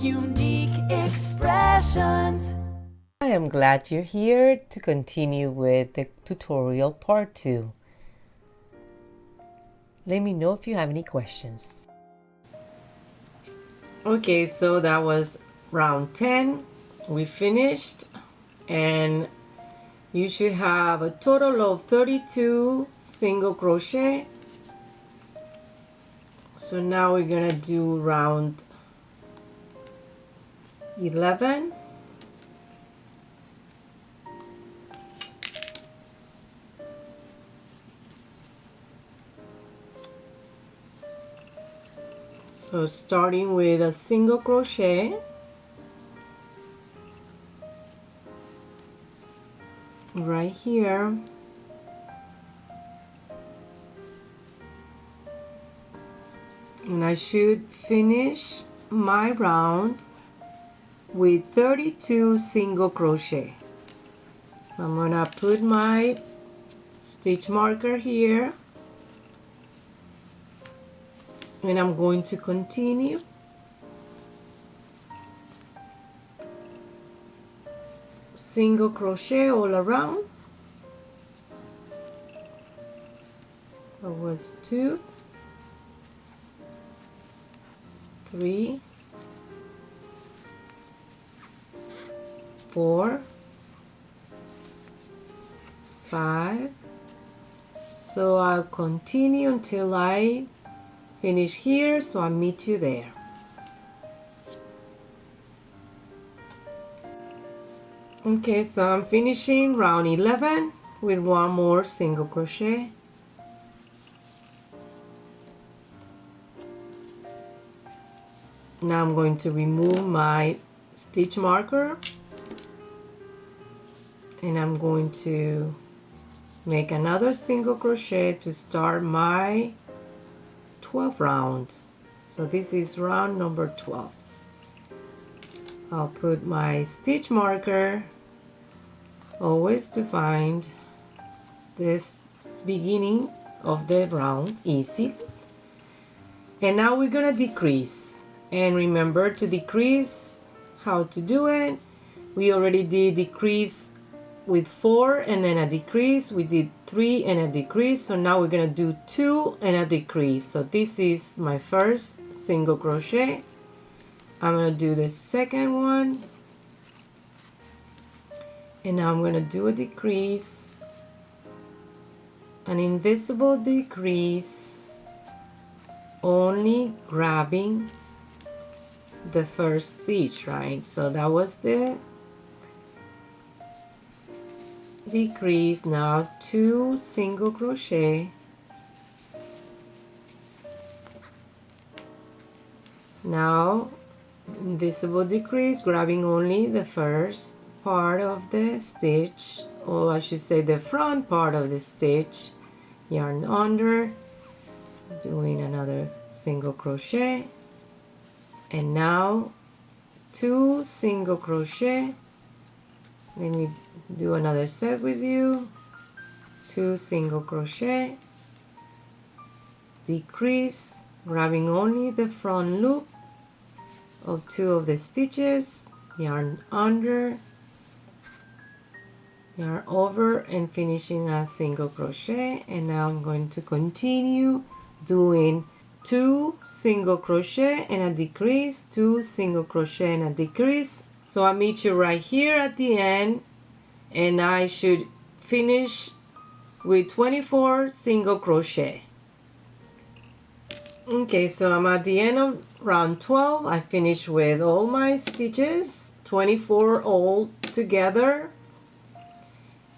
unique expressions. I am glad you're here to continue with the tutorial part 2. Let me know if you have any questions. Okay, so that was round 10. We finished, and you should have a total of 32 single crochet. So now we're gonna do round 11. So starting with a single crochet, right here, and I should finish my round with 32 single crochet. So I'm gonna put my stitch marker here, and I'm going to continue single crochet all around. That was 2, 3, 4, 5. So I'll continue until I finish here, so I'll meet you there. Okay, so I'm finishing round 11 with one more single crochet. Now I'm going to remove my stitch marker, and I'm going to make another single crochet to start my 12th round. So this is round number 12. I'll put my stitch marker always to find this beginning of the round easy. And now we're gonna decrease, and remember to decrease how to do it. We already did decrease with 4 and then a decrease. We did 3 and a decrease, so now we're gonna do 2 and a decrease. So this is my first single crochet. I'm gonna do the second one, and now I'm gonna do a decrease, an invisible decrease, only grabbing the first stitch, right? So that was the decrease. Now 2 single crochet. Now invisible decrease, grabbing only the first part of the stitch, or I should say the front part of the stitch, yarn under, doing another single crochet, and now 2 single crochet. Let me do another set with you. 2 single crochet, decrease, grabbing only the front loop of 2 of the stitches, yarn under, yarn over, and finishing a single crochet. And now I'm going to continue doing 2 single crochet and a decrease, 2 single crochet and a decrease. So I'll meet you right here at the end, and I should finish with 24 single crochet. Okay, so I'm at the end of round 12. I finished with all my stitches, 24 all together,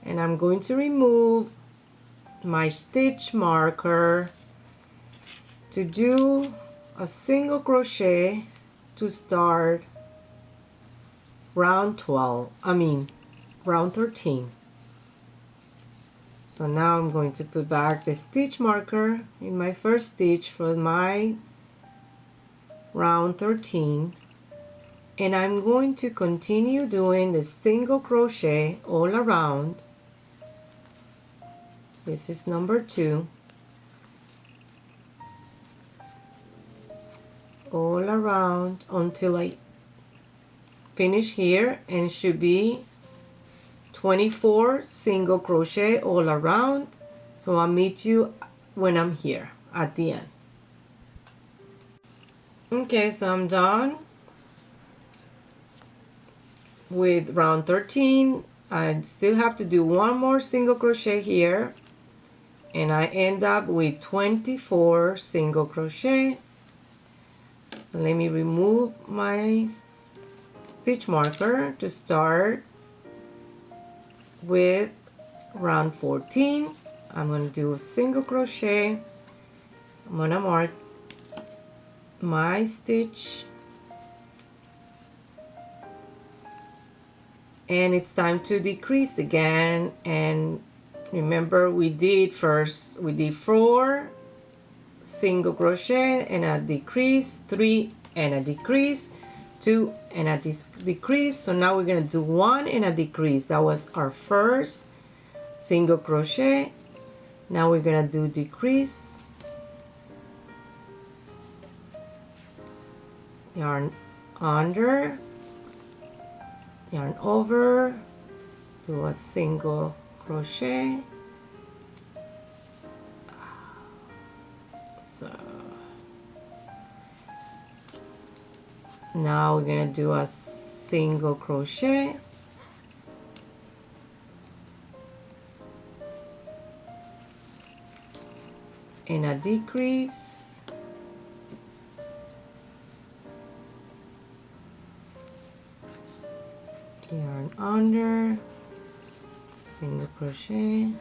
and I'm going to remove my stitch marker to do a single crochet to start round 13. So now I'm going to put back the stitch marker in my first stitch for my round 13, and I'm going to continue doing the single crochet all around. This is number 2. All around until I finish here, and it should be 24 single crochet all around. So I'll meet you when I'm here at the end. Okay, so I'm done with round 13. I still have to do one more single crochet here, and I end up with 24 single crochet. So let me remove my stitch marker to start with round 14. I'm going to do a single crochet. I'm going to mark my stitch, and it's time to decrease again. And remember, we did 4 single crochet and a decrease, 3 and a decrease, 2 and a decrease. So now we're going to do 1 and a decrease. That was our first single crochet. Now we're going to do decrease, yarn under, yarn over, do a single crochet. So now we're going to do a single crochet, and a decrease, yarn under, single crochet,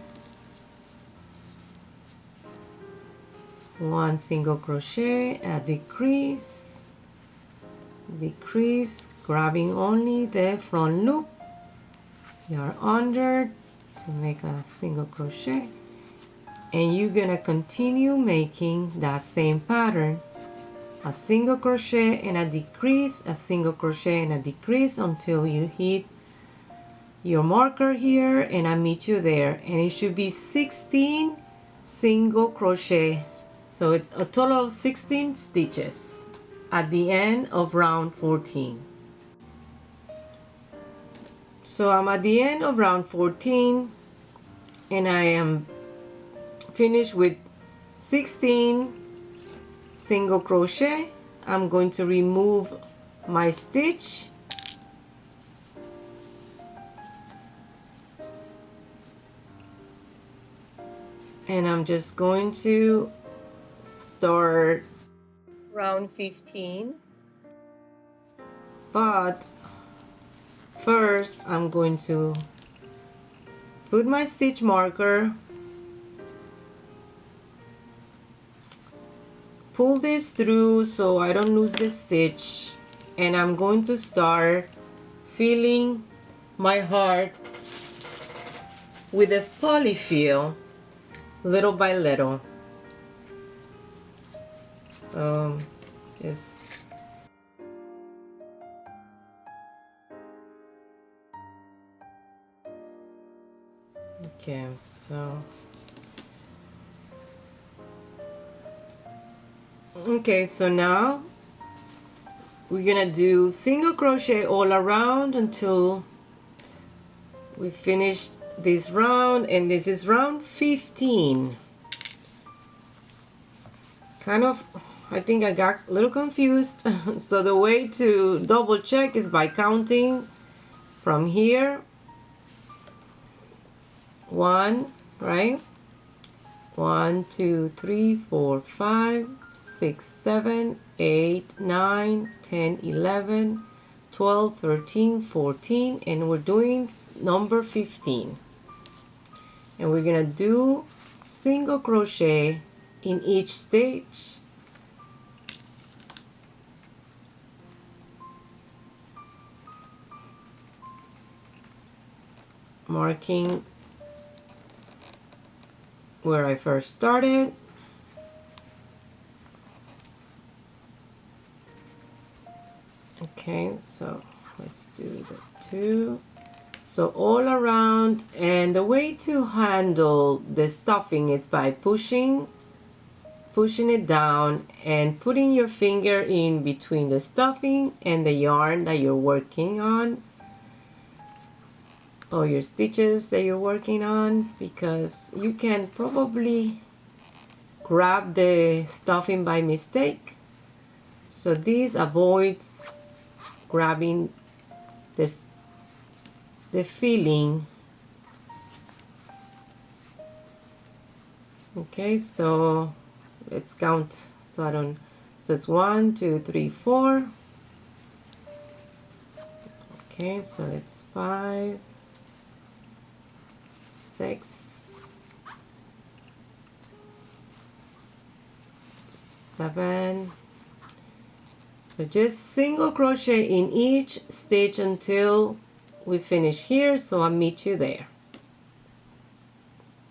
1 single crochet, a decrease, decrease, grabbing only the front loop, yarn under to make a single crochet, and you're gonna continue making that same pattern, a single crochet and a decrease, a single crochet and a decrease, until you hit your marker here, and I meet you there. And it should be 16 single crochet, so it's a total of 16 stitches at the end of round 14. So I'm at the end of round 14, and I am finished with 16 single crochet. I'm going to remove my stitch, and I'm just going to start round 15. But first I'm going to put my stitch marker, pull this through so I don't lose the stitch, and I'm going to start filling my heart with a polyfill little by little. So just okay, so okay, so now we're gonna do single crochet all around until we finished this round, and this is round 15. Kind of, I think I got a little confused. So the way to double check is by counting from here. 1, right? 1, 2, 3, 4, 5, 6, 7, 8, 9, 10, 11, 12, 13, 14, and we're doing number 15. And we're gonna do single crochet in each stitch. Marking where I first started. Okay, so let's do the 2. So all around, and the way to handle the stuffing is by pushing pushing it down and putting your finger in between the stuffing and the yarn that you're working on, or your stitches that you're working on, because you can probably grab the stuffing by mistake. So this avoids grabbing this, the filling. Okay, so let's count. So it's 1, 2, 3, 4. Okay, so it's 5, 6, 7. So just single crochet in each stitch until we finish here. So I'll meet you there.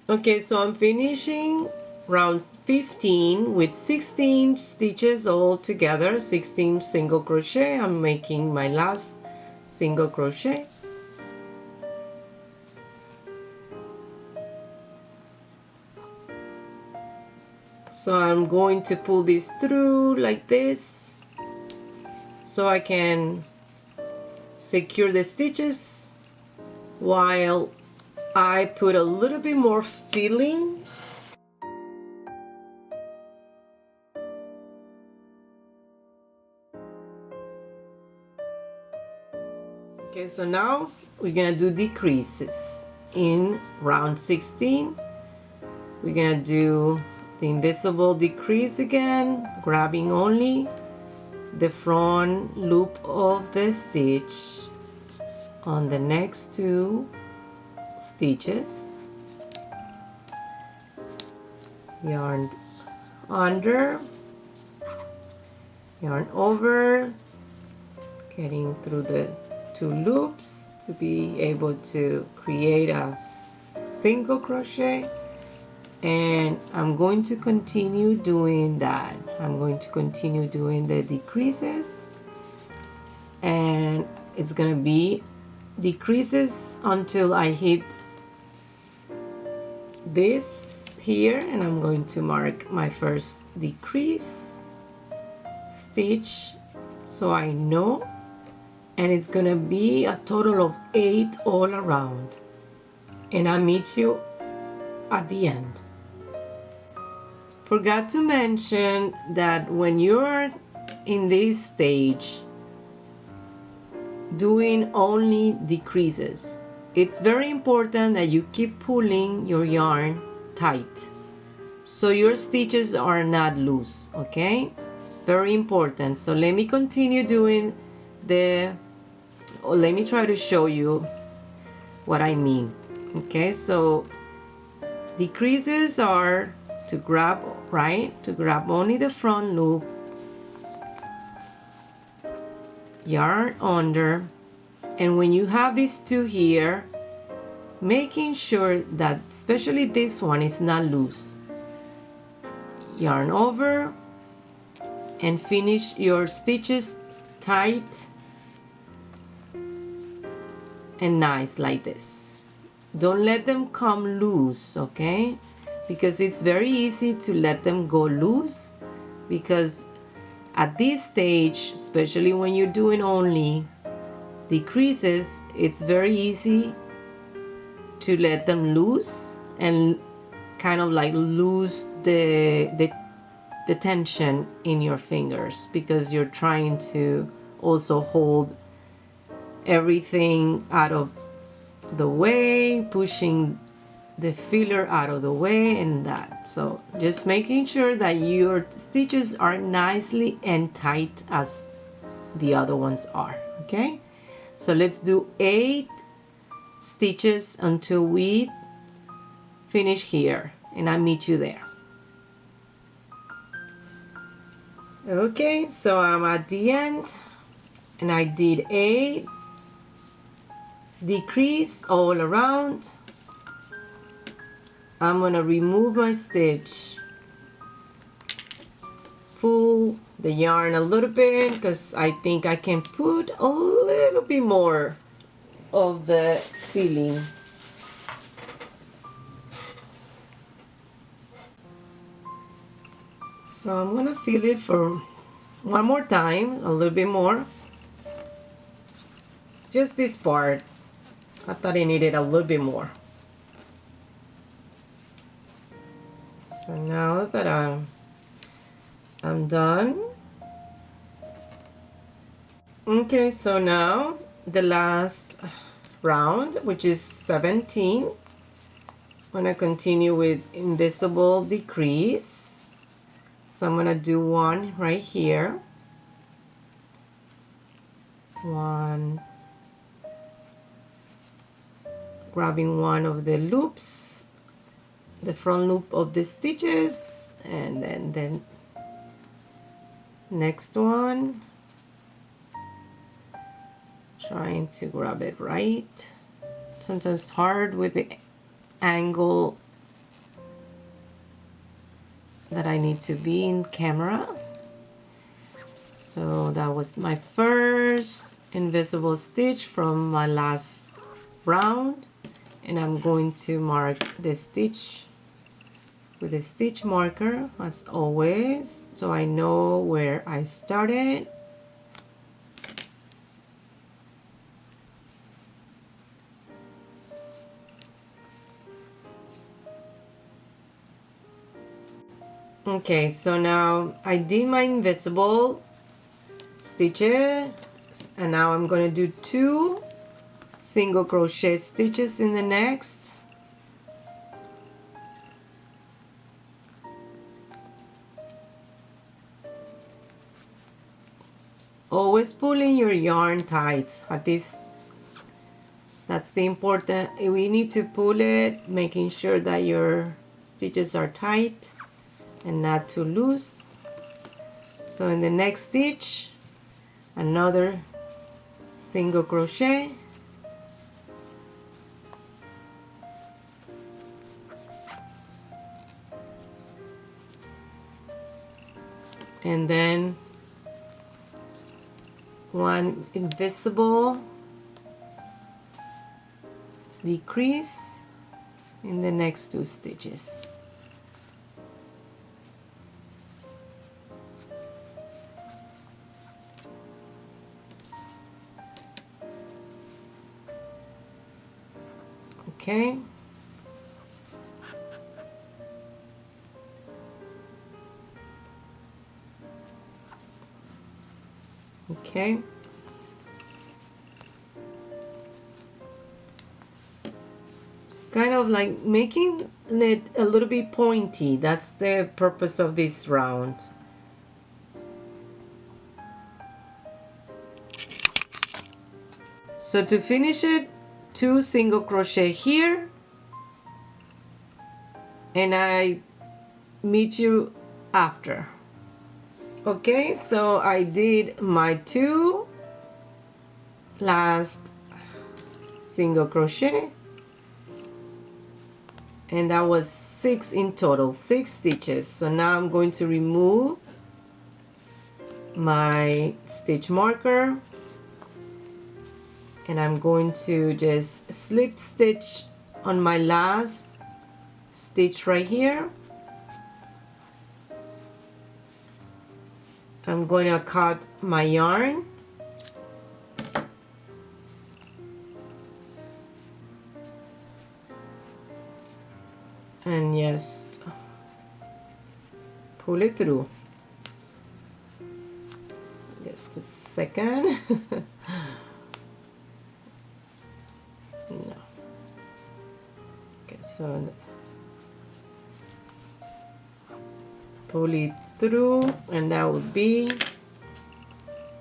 Okay, so I'm finishing round 15 with 16 stitches all together, 16 single crochet. I'm making my last single crochet. So I'm going to pull this through like this so I can secure the stitches while I put a little bit more filling. Okay, so now we're gonna do decreases. In round 16, we're gonna do the invisible decrease again, grabbing only the front loop of the stitch on the next 2 stitches. Yarn under, yarn over, getting through the 2 loops to be able to create a single crochet. And I'm going to continue doing that. I'm going to continue doing the decreases, and it's gonna be decreases until I hit this here, and I'm going to mark my first decrease stitch so I know, and it's gonna be a total of 8 all around, and I'll meet you at the end. Forgot to mention that when you're in this stage doing only decreases, it's very important that you keep pulling your yarn tight so your stitches are not loose, okay? Very important. So let me continue doing let me try to show you what I mean. Okay, so decreases are to grab, right? To grab only the front loop, yarn under, and when you have these 2 here, making sure that especially this one is not loose, yarn over and finish your stitches tight and nice like this. Don't let them come loose, okay? Because it's very easy to let them go loose, because at this stage, especially when you're doing only decreases, it's very easy to let them loose and kind of like lose the tension in your fingers, because you're trying to also hold everything out of the way, pushing the filler out of the way and that. So just making sure that your stitches are nicely and tight as the other ones are, okay? So let's do 8 stitches until we finish here, and I'll meet you there. Okay, so I'm at the end and I did 8 decrease all around. I'm gonna remove my stitch, pull the yarn a little bit because I think I can put a little bit more of the filling. So I'm gonna fill it for one more time, a little bit more. Just this part. I thought I needed a little bit more. So now that I'm done. Okay, so now the last round, which is 17. I'm gonna continue with invisible decrease. So I'm gonna do one right here. One, grabbing one of the loops, the front loop of the stitches, and then next one, trying to grab it right. Sometimes hard with the angle that I need to be in camera. So that was my first invisible stitch from my last round, and I'm going to mark the stitch with a stitch marker as always, so I know where I started. Okay, so now I did my invisible stitches, and now I'm going to do 2 single crochet stitches in the next. Always pulling your yarn tight. At this, that's the important. We need to pull it, making sure that your stitches are tight and not too loose. So in the next stitch, another single crochet, and then one invisible decrease in the next 2 stitches. Okay. Okay. It's kind of like making it a little bit pointy. That's the purpose of this round. So to finish it, 2 single crochet here, and I meet you after. Okay, so I did my 2 last single crochet, and that was 6 in total, 6 stitches. So now I'm going to remove my stitch marker, and I'm going to just slip stitch on my last stitch right here. I'm going to cut my yarn, and just pull it through. Just a second. No. Okay, so pull it through, and that would be,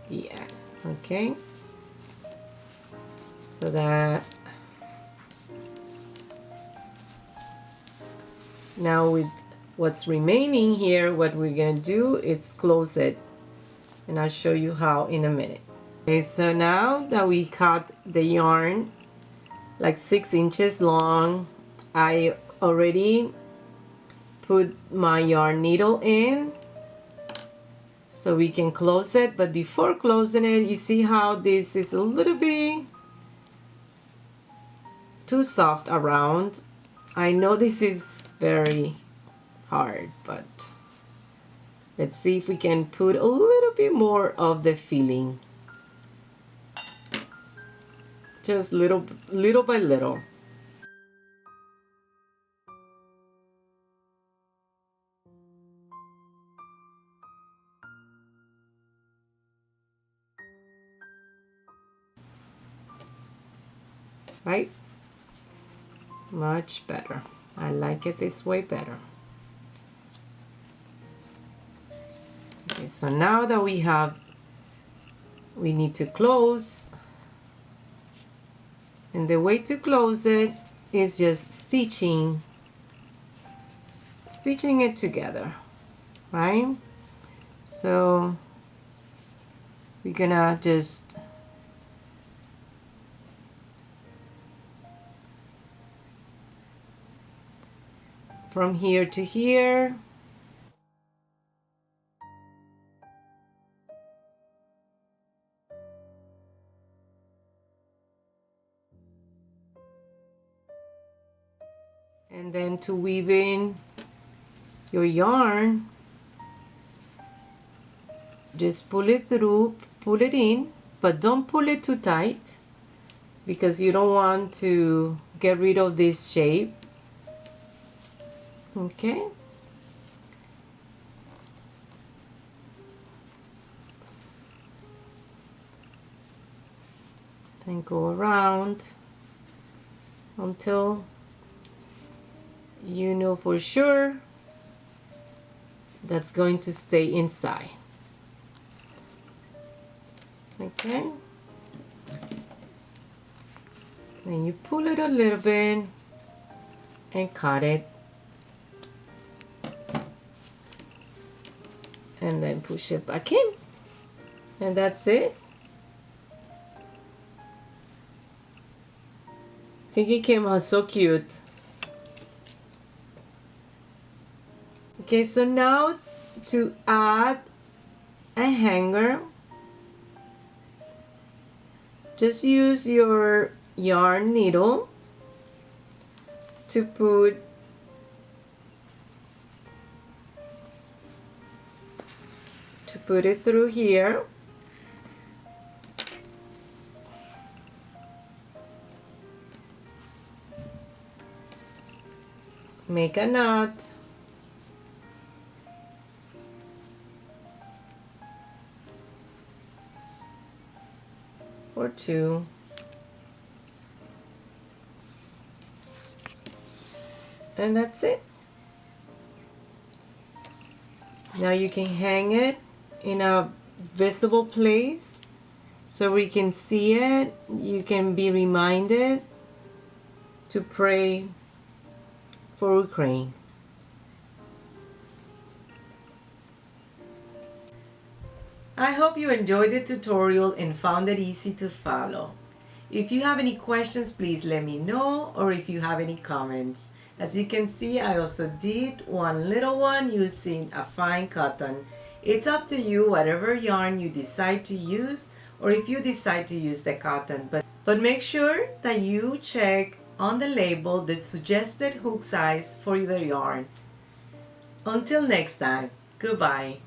yeah, okay. So that now with what's remaining here, what we're gonna do is close it, and I'll show you how in a minute. Okay, so now that we cut the yarn like 6 inches long, I already put my yarn needle in so we can close it. But before closing it, you see how this is a little bit too soft around. I know this is very hard, but Let's see if we can put a little bit more of the filling. Just little by little. Right? Much better. I like it this way better. Okay, so now that we need to close, and the way to close it is just stitching it together, right? So we're gonna just from here to here. And then to weave in your yarn, just pull it through, pull it in, but don't pull it too tight because you don't want to get rid of this shape. Okay. Then go around until you know for sure that's going to stay inside. Okay. Then you pull it a little bit and cut it. And then push it back in. And that's it. I think it came out so cute. Okay, so now to add a hanger, just use your yarn needle to put it through here. Make a knot. Or two. And that's it. Now you can hang it in a visible place so we can see it. You can be reminded to pray for Ukraine. I hope you enjoyed the tutorial and found it easy to follow. If you have any questions, please let me know, or if you have any comments. As you can see, I also did one little one using a fine cotton. It's up to you, whatever yarn you decide to use, or if you decide to use the cotton. But make sure that you check on the label the suggested hook size for the yarn. Until next time, goodbye.